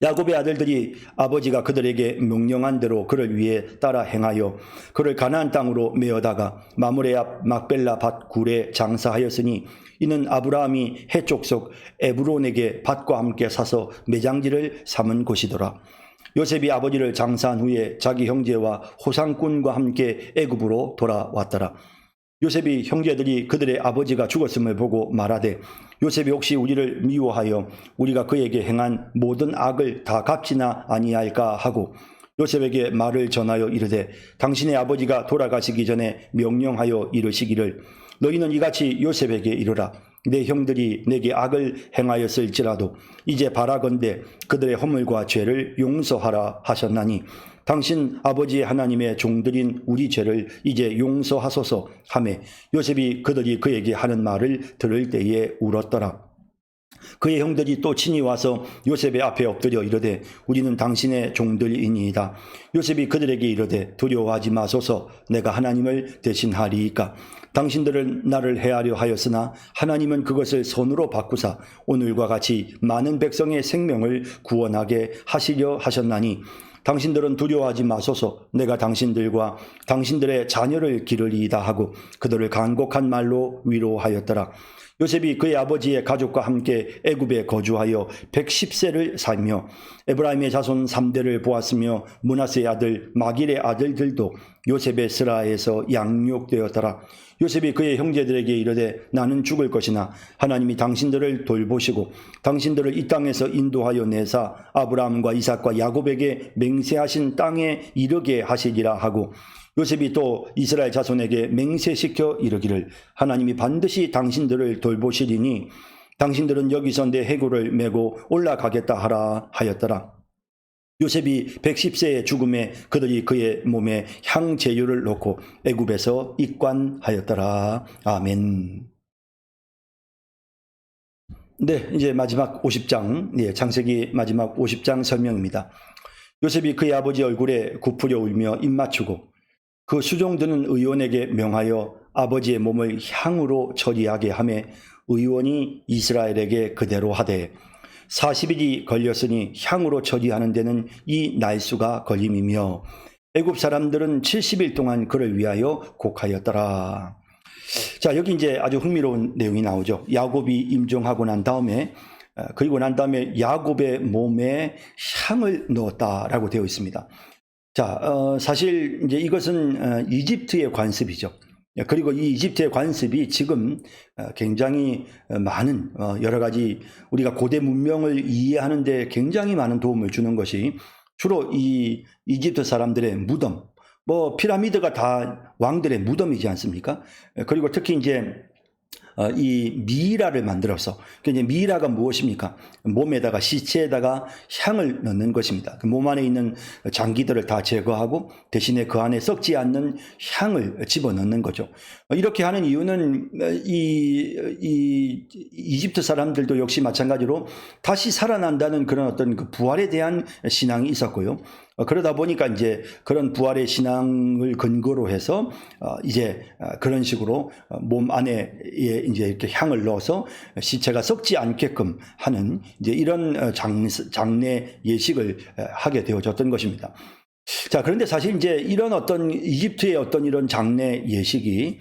야곱의 아들들이 아버지가 그들에게 명령한 대로 그를 위해 따라 행하여 그를 가나안 땅으로 메어다가 마므레 앞 막벨라 밭 굴에 장사하였으니 이는 아브라함이 해쪽 속 에브론에게 밭과 함께 사서 매장지를 삼은 곳이더라. 요셉이 아버지를 장사한 후에 자기 형제와 호상꾼과 함께 애굽으로 돌아왔더라. 요셉이 형제들이 그들의 아버지가 죽었음을 보고 말하되 요셉이 혹시 우리를 미워하여 우리가 그에게 행한 모든 악을 다 갚지나 아니할까 하고 요셉에게 말을 전하여 이르되 당신의 아버지가 돌아가시기 전에 명령하여 이르시기를 너희는 이같이 요셉에게 이르라. 내 형들이 내게 악을 행하였을지라도 이제 바라건대 그들의 허물과 죄를 용서하라 하셨나니 당신 아버지 하나님의 종들인 우리 죄를 이제 용서하소서 하매 요셉이 그들이 그에게 하는 말을 들을 때에 울었더라. 그의 형들이 또 친히 와서 요셉의 앞에 엎드려 이르되 우리는 당신의 종들이니이다. 요셉이 그들에게 이르되 두려워하지 마소서. 내가 하나님을 대신하리이까. 당신들은 나를 해하려 하였으나 하나님은 그것을 선으로 바꾸사 오늘과 같이 많은 백성의 생명을 구원하게 하시려 하셨나니 당신들은 두려워하지 마소서. 내가 당신들과 당신들의 자녀를 기르리이다 하고 그들을 간곡한 말로 위로하였더라. 요셉이 그의 아버지의 가족과 함께 애굽에 거주하여 110세를 살며 에브라임의 자손 3대를 보았으며 므낫세의 아들 마길의 아들들도 요셉의 스라에서 양육되었더라. 요셉이 그의 형제들에게 이르되 나는 죽을 것이나 하나님이 당신들을 돌보시고 당신들을 이 땅에서 인도하여 내사 아브라함과 이삭과 야곱에게 맹세하신 땅에 이르게 하시리라 하고 요셉이 또 이스라엘 자손에게 맹세시켜 이르기를 하나님이 반드시 당신들을 돌보시리니 당신들은 여기서 내 해골을 메고 올라가겠다 하라 하였더라. 요셉이 110세의 죽음에 그들이 그의 몸에 향제유를 놓고 애굽에서 입관하였더라. 아멘. 네, 이제 마지막 50장, 창세기 마지막 50장 설명입니다. 요셉이 그의 아버지 얼굴에 굽으려 울며 입 맞추고 그 수종드는 의원에게 명하여 아버지의 몸을 향으로 처리하게 하매 의원이 이스라엘에게 그대로 하되 40일이 걸렸으니 향으로 처리하는 데는 이 날수가 걸림이며 애굽 사람들은 70일 동안 그를 위하여 곡하였더라. 자, 여기 이제 아주 흥미로운 내용이 나오죠. 야곱이 임종하고 난 다음에 그리고 난 다음에 야곱의 몸에 향을 넣었다라고 되어 있습니다. 자, 사실 이제 이것은 이집트의 관습이죠. 그리고 이 이집트의 관습이 지금 굉장히 많은 여러 가지 우리가 고대 문명을 이해하는 데 굉장히 많은 도움을 주는 것이 주로 이 이집트 사람들의 무덤, 뭐 피라미드가 다 왕들의 무덤이지 않습니까? 그리고 특히 이제 이 미이라를 만들어서 이제 미이라가 무엇입니까? 몸에다가 시체에다가 향을 넣는 것입니다. 그 몸 안에 있는 장기들을 다 제거하고 대신에 그 안에 썩지 않는 향을 집어넣는 거죠. 이렇게 하는 이유는 이 이집트 사람들도 역시 마찬가지로 다시 살아난다는 그런 어떤 그 부활에 대한 신앙이 있었고요. 그러다 보니까 이제 그런 부활의 신앙을 근거로 해서 이제 그런 식으로 몸 안에 이제 이렇게 향을 넣어서 시체가 썩지 않게끔 하는 이제 이런 장례 예식을 하게 되어졌던 것입니다. 자, 그런데 사실 이제 이런 어떤 이집트의 어떤 이런 장례 예식이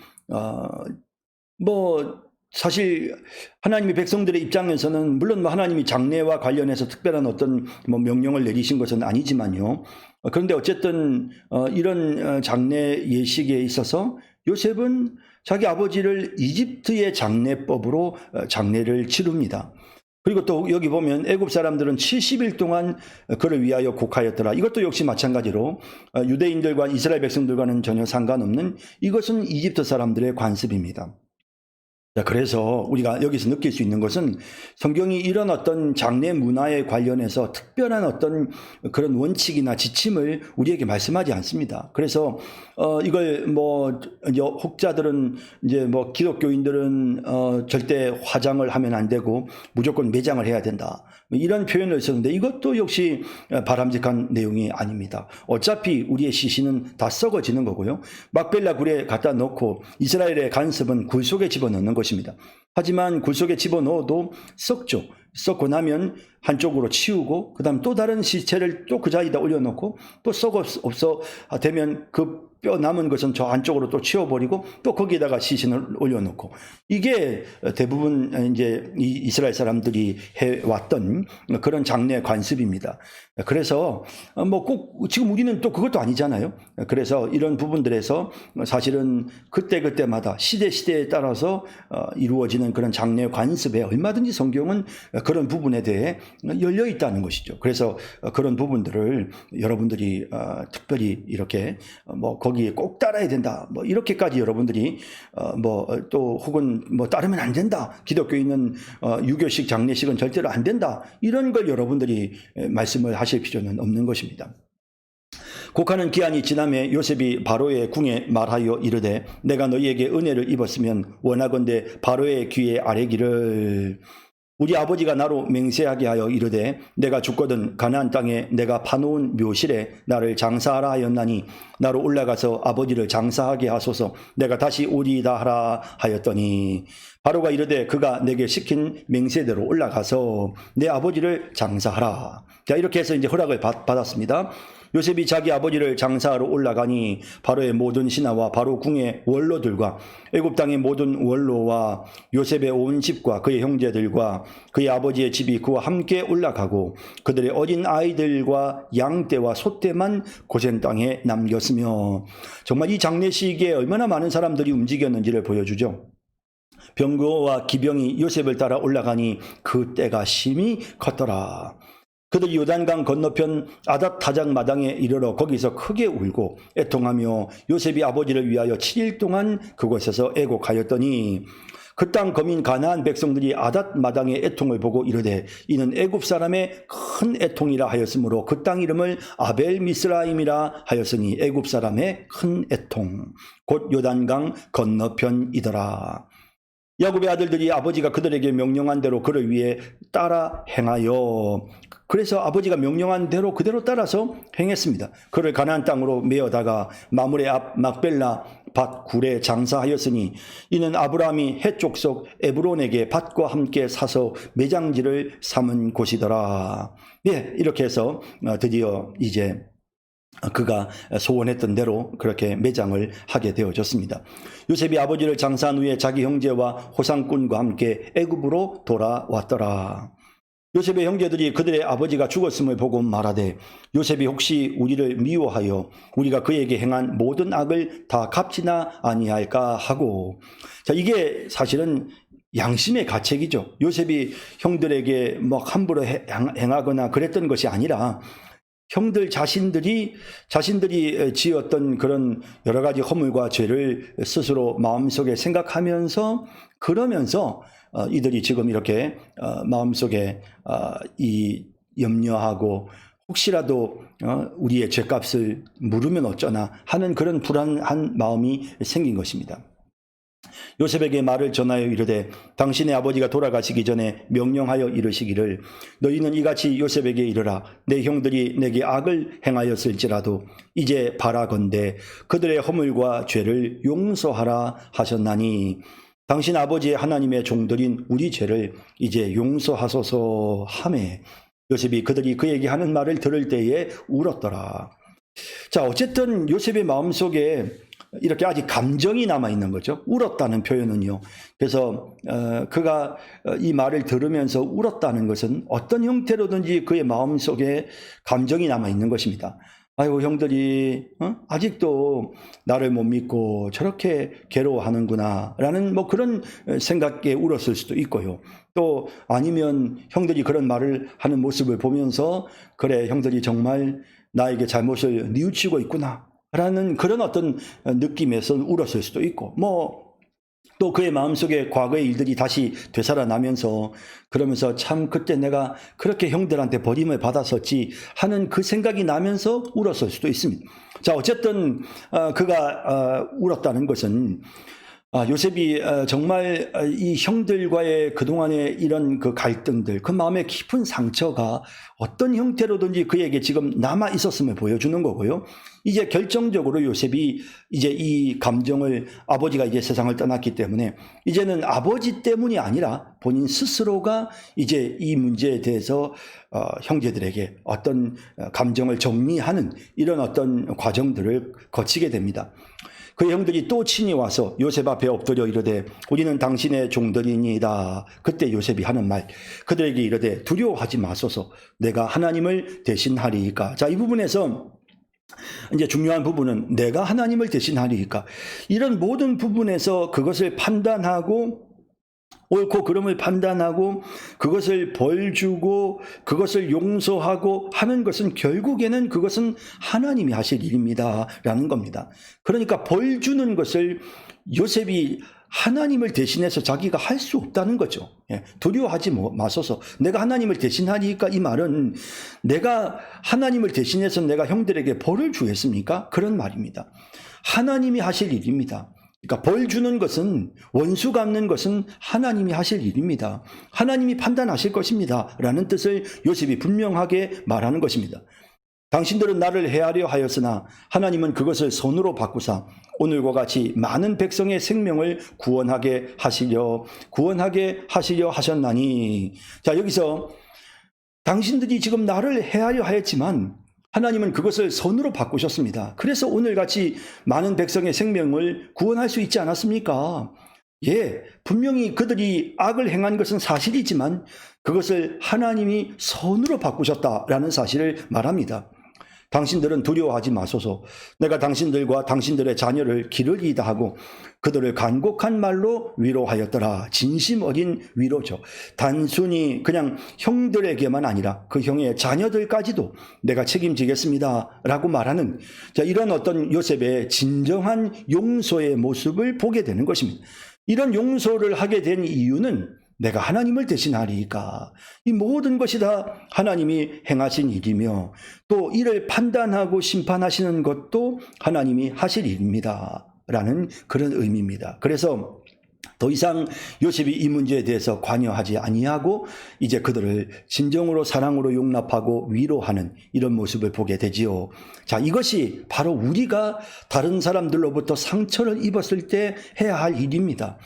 사실 하나님의 백성들의 입장에서는 물론 하나님이 장례와 관련해서 특별한 어떤 명령을 내리신 것은 아니지만요. 그런데 어쨌든 이런 장례 예식에 있어서 요셉은 자기 아버지를 이집트의 장례법으로 장례를 치릅니다. 그리고 또 여기 보면 애굽 사람들은 70일 동안 그를 위하여 곡하였더라. 이것도 역시 마찬가지로 유대인들과 이스라엘 백성들과는 전혀 상관없는 이것은 이집트 사람들의 관습입니다. 자, 그래서 우리가 여기서 느낄 수 있는 것은 성경이 이런 어떤 장례 문화에 관련해서 특별한 어떤 그런 원칙이나 지침을 우리에게 말씀하지 않습니다. 그래서 이걸 이제 혹자들은 이제 기독교인들은 절대 화장을 하면 안 되고 무조건 매장을 해야 된다. 이런 표현을 썼는데 이것도 역시 바람직한 내용이 아닙니다. 어차피 우리의 시신은 다 썩어지는 거고요. 막벨라 굴에 갖다 놓고 이스라엘의 관습은 굴 속에 집어넣는 것입니다. 하지만 굴 속에 집어넣어도 썩죠. 썩고 나면 한쪽으로 치우고 그다음 또 다른 시체를 또 그 자리에다 올려놓고 또 없어 되면 그 뼈 남은 것은 저 안쪽으로 또 치워버리고 또 거기에다가 시신을 올려놓고 이게 대부분 이제 이스라엘 사람들이 해왔던 그런 장례 관습입니다. 그래서 꼭 지금 우리는 또 그것도 아니잖아요. 그래서 이런 부분들에서 사실은 그때마다 시대에 따라서 이루어지는 그런 장례 관습에 얼마든지 성경은 그런 부분에 대해 열려 있다는 것이죠. 그래서 그런 부분들을 여러분들이 특별히 이렇게 뭐 거기에 꼭 따라야 된다, 뭐 이렇게까지 여러분들이 뭐 또 혹은 뭐 따르면 안 된다, 기독교인은 유교식 장례식은 절대로 안 된다, 이런 걸 여러분들이 말씀을 하실 필요는 없는 것입니다. 곡하는 기한이 지남에 요셉이 바로의 궁에 말하여 이르되 내가 너희에게 은혜를 입었으면 원하건대 바로의 귀에 아뢰기를 우리 아버지가 나로 맹세하게 하여 이르되 내가 죽거든 가나안 땅에 내가 파놓은 묘실에 나를 장사하라 하였나니 나로 올라가서 아버지를 장사하게 하소서 내가 다시 오리이다 하라 하였더니 바로가 이르되 그가 내게 시킨 맹세대로 올라가서 내 아버지를 장사하라. 자, 이렇게 해서 이제 허락을 받았습니다. 요셉이 자기 아버지를 장사하러 올라가니 바로의 모든 신하와 바로 궁의 원로들과 애굽 땅의 모든 원로와 요셉의 온 집과 그의 형제들과 그의 아버지의 집이 그와 함께 올라가고 그들의 어린 아이들과 양떼와 소떼만 고센 땅에 남겼으며 정말 이 장례식에 얼마나 많은 사람들이 움직였는지를 보여주죠. 병거와 기병이 요셉을 따라 올라가니 그 때가 심히 컸더라. 그들이 요단강 건너편 아닷 타작 마당에 이르러 거기서 크게 울고 애통하며 요셉이 아버지를 위하여 7일 동안 그곳에서 애곡하였더니 그 땅 거민 가나안 백성들이 아닷 마당의 애통을 보고 이르되 이는 애굽 사람의 큰 애통이라 하였으므로 그 땅 이름을 아벨 미스라임이라 하였으니 애굽 사람의 큰 애통 곧 요단강 건너편이더라. 야곱의 아들들이 아버지가 그들에게 명령한 대로 그를 위해 따라 행하여 그래서 아버지가 명령한 대로 그대로 따라서 행했습니다. 그를 가나안 땅으로 메어다가 마므레 앞 막벨라 밭 굴에 장사하였으니 이는 아브라함이 해쪽 속 에브론에게 밭과 함께 사서 매장지를 삼은 곳이더라. 예, 이렇게 해서 드디어 이제 그가 소원했던 대로 그렇게 매장을 하게 되어졌습니다. 요셉이 아버지를 장사한 후에 자기 형제와 호상꾼과 함께 애굽으로 돌아왔더라. 요셉의 형제들이 그들의 아버지가 죽었음을 보고 말하되 요셉이 혹시 우리를 미워하여 우리가 그에게 행한 모든 악을 다 갚지나 아니할까 하고, 자, 이게 사실은 양심의 가책이죠. 요셉이 형들에게 뭐 함부로 행하거나 그랬던 것이 아니라 형들 자신들이 지었던 그런 여러 가지 허물과 죄를 스스로 마음속에 생각하면서 그러면서 이들이 지금 이렇게 마음속에 이 염려하고 혹시라도 우리의 죄값을 물으면 어쩌나 하는 그런 불안한 마음이 생긴 것입니다. 요셉에게 말을 전하여 이르되 당신의 아버지가 돌아가시기 전에 명령하여 이르시기를 너희는 이같이 요셉에게 이르라 내 형들이 내게 악을 행하였을지라도 이제 바라건대 그들의 허물과 죄를 용서하라 하셨나니 당신 아버지의 하나님의 종들인 우리 죄를 이제 용서하소서 하매 요셉이 그들이 그에게 하는 말을 들을 때에 울었더라. 자, 어쨌든 요셉의 마음속에 이렇게 아직 감정이 남아있는 거죠. 울었다는 표현은요. 그래서 그가 이 말을 들으면서 울었다는 것은 어떤 형태로든지 그의 마음속에 감정이 남아있는 것입니다. 아이고 형들이 아직도 나를 못 믿고 저렇게 괴로워하는구나 라는 뭐 그런 생각에 울었을 수도 있고요. 또 아니면 형들이 그런 말을 하는 모습을 보면서 그래 형들이 정말 나에게 잘못을 뉘우치고 있구나 라는 그런 어떤 느낌에서 울었을 수도 있고 또 그의 마음속에 과거의 일들이 다시 되살아나면서 그러면서 참 그때 내가 그렇게 형들한테 버림을 받았었지 하는 그 생각이 나면서 울었을 수도 있습니다. 자, 어쨌든 그가 울었다는 것은 요셉이 정말 이 형들과의 그동안의 이런 그 갈등들, 그 마음의 깊은 상처가 어떤 형태로든지 그에게 지금 남아 있었음을 보여주는 거고요. 이제 결정적으로 요셉이 이제 이 감정을 아버지가 이제 세상을 떠났기 때문에 이제는 아버지 때문이 아니라 본인 스스로가 이제 이 문제에 대해서 형제들에게 어떤 감정을 정리하는 이런 어떤 과정들을 거치게 됩니다. 그 형들이 또 친히 와서 요셉 앞에 엎드려 이르되 우리는 당신의 종들이니이다. 그때 요셉이 하는 말 그들에게 이르되 두려워하지 마소서 내가 하나님을 대신하리이까. 자, 이 부분에서 이제 중요한 부분은 내가 하나님을 대신하리이까. 이런 모든 부분에서 그것을 판단하고 옳고 그름을 판단하고 그것을 벌 주고 그것을 용서하고 하는 것은 결국에는 그것은 하나님이 하실 일입니다라는 겁니다. 그러니까 벌 주는 것을 요셉이 하나님을 대신해서 자기가 할 수 없다는 거죠. 두려워하지 마소서. 내가 하나님을 대신하니까, 이 말은 내가 하나님을 대신해서 내가 형들에게 벌을 주겠습니까? 그런 말입니다. 하나님이 하실 일입니다. 그러니까 벌 주는 것은, 원수 갚는 것은 하나님이 하실 일입니다. 하나님이 판단하실 것입니다 라는 뜻을 요셉이 분명하게 말하는 것입니다. 당신들은 나를 해하려 하였으나 하나님은 그것을 선으로 바꾸사 오늘과 같이 많은 백성의 생명을 구원하게 하시려 하셨나니. 자, 여기서 당신들이 지금 나를 해하려 하였지만 하나님은 그것을 선으로 바꾸셨습니다. 그래서 오늘같이 많은 백성의 생명을 구원할 수 있지 않았습니까? 예, 분명히 그들이 악을 행한 것은 사실이지만 그것을 하나님이 선으로 바꾸셨다라는 사실을 말합니다. 당신들은 두려워하지 마소서. 내가 당신들과 당신들의 자녀를 기르리이다 하고 그들을 간곡한 말로 위로하였더라. 진심 어린 위로죠. 단순히 그냥 형들에게만 아니라 그 형의 자녀들까지도 내가 책임지겠습니다 라고 말하는, 자, 이런 어떤 요셉의 진정한 용서의 모습을 보게 되는 것입니다. 이런 용서를 하게 된 이유는 내가 하나님을 대신하리까. 이 모든 것이 다 하나님이 행하신 일이며 또 이를 판단하고 심판하시는 것도 하나님이 하실 일입니다 라는 그런 의미입니다. 그래서 더 이상 요셉이 이 문제에 대해서 관여하지 아니하고 이제 그들을 진정으로 사랑으로 용납하고 위로하는 이런 모습을 보게 되지요. 자, 이것이 바로 우리가 다른 사람들로부터 상처를 입었을 때 해야 할 일입니다.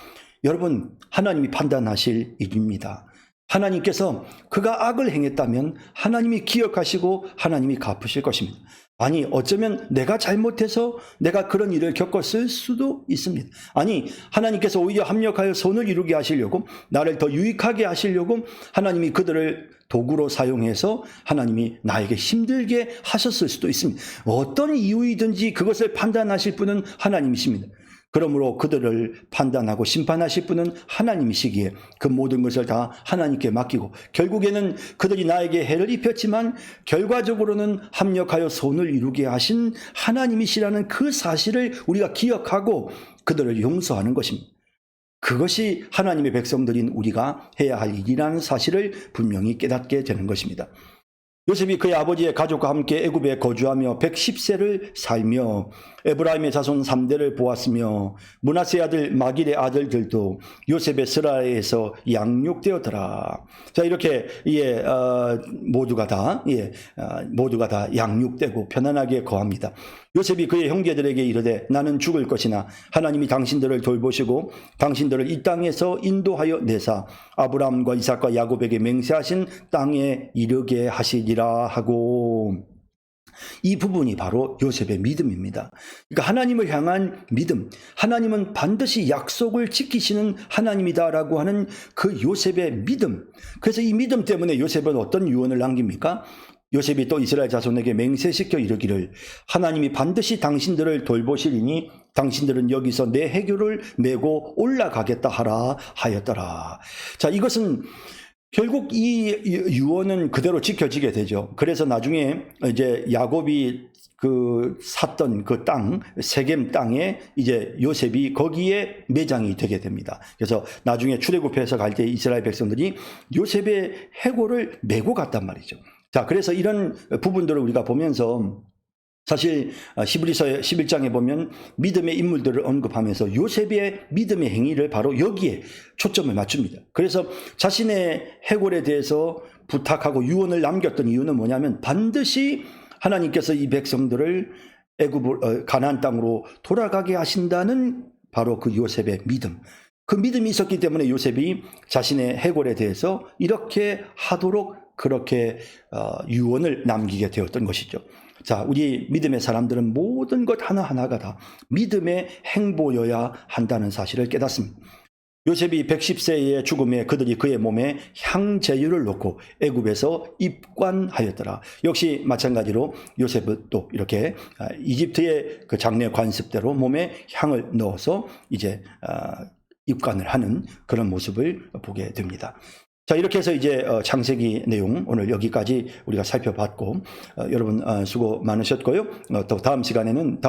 여러분, 하나님이 판단하실 일입니다. 하나님께서 그가 악을 행했다면 하나님이 기억하시고 하나님이 갚으실 것입니다. 아니, 어쩌면 내가 잘못해서 내가 그런 일을 겪었을 수도 있습니다. 아니, 하나님께서 오히려 합력하여 선을 이루게 하시려고, 나를 더 유익하게 하시려고 하나님이 그들을 도구로 사용해서 하나님이 나에게 힘들게 하셨을 수도 있습니다. 어떤 이유이든지 그것을 판단하실 분은 하나님이십니다. 그러므로 그들을 판단하고 심판하실 분은 하나님이시기에 그 모든 것을 다 하나님께 맡기고, 결국에는 그들이 나에게 해를 입혔지만 결과적으로는 합력하여 선을 이루게 하신 하나님이시라는 그 사실을 우리가 기억하고 그들을 용서하는 것입니다. 그것이 하나님의 백성들인 우리가 해야 할 일이라는 사실을 분명히 깨닫게 되는 것입니다. 요셉이 그의 아버지의 가족과 함께 애굽에 거주하며 110세를 살며 에브라임의 자손 3대를 보았으며 므낫세 아들 마길의 아들들도 요셉의 스라에서 양육되었더라. 자, 이렇게 모두가 다 양육되고 편안하게 거합니다. 요셉이 그의 형제들에게 이르되 나는 죽을 것이나 하나님이 당신들을 돌보시고 당신들을 이 땅에서 인도하여 내사 아브라함과 이삭과 야곱에게 맹세하신 땅에 이르게 하시리라 하고, 이 부분이 바로 요셉의 믿음입니다. 그러니까 하나님을 향한 믿음, 하나님은 반드시 약속을 지키시는 하나님이다라고 하는 그 요셉의 믿음. 그래서 이 믿음 때문에 요셉은 어떤 유언을 남깁니까? 요셉이 또 이스라엘 자손에게 맹세시켜 이르기를 하나님이 반드시 당신들을 돌보시리니 당신들은 여기서 내 해교를 메고 올라가겠다 하라 하였더라. 자, 이것은 결국 이 유언은 그대로 지켜지게 되죠. 그래서 나중에 이제 야곱이 샀던 그 땅, 세겜 땅에 이제 요셉이 거기에 매장이 되게 됩니다. 그래서 나중에 출애굽해서 갈 때 이스라엘 백성들이 요셉의 해골을 메고 갔단 말이죠. 자, 그래서 이런 부분들을 우리가 보면서 사실 히브리서 11장에 보면 믿음의 인물들을 언급하면서 요셉의 믿음의 행위를 바로 여기에 초점을 맞춥니다. 그래서 자신의 해골에 대해서 부탁하고 유언을 남겼던 이유는 뭐냐면 반드시 하나님께서 이 백성들을 가나안 땅으로 돌아가게 하신다는 바로 그 요셉의 믿음. 그 믿음이 있었기 때문에 요셉이 자신의 해골에 대해서 이렇게 하도록 그렇게 유언을 남기게 되었던 것이죠. 자, 우리 믿음의 사람들은 모든 것 하나하나가 다 믿음의 행보여야 한다는 사실을 깨닫습니다. 요셉이 110세의 죽음에 그들이 그의 몸에 향제유를 놓고 애굽에서 입관하였더라. 역시 마찬가지로 요셉은 또 이렇게 이집트의 그 장례 관습대로 몸에 향을 넣어서 이제 입관을 하는 그런 모습을 보게 됩니다. 자, 이렇게 해서 이제 창세기 내용 오늘 여기까지 우리가 살펴봤고, 여러분 수고 많으셨고요. 또 다음 시간에는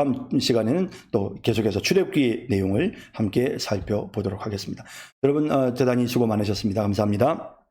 또 계속해서 출애굽기 내용을 함께 살펴보도록 하겠습니다. 여러분 대단히 수고 많으셨습니다. 감사합니다.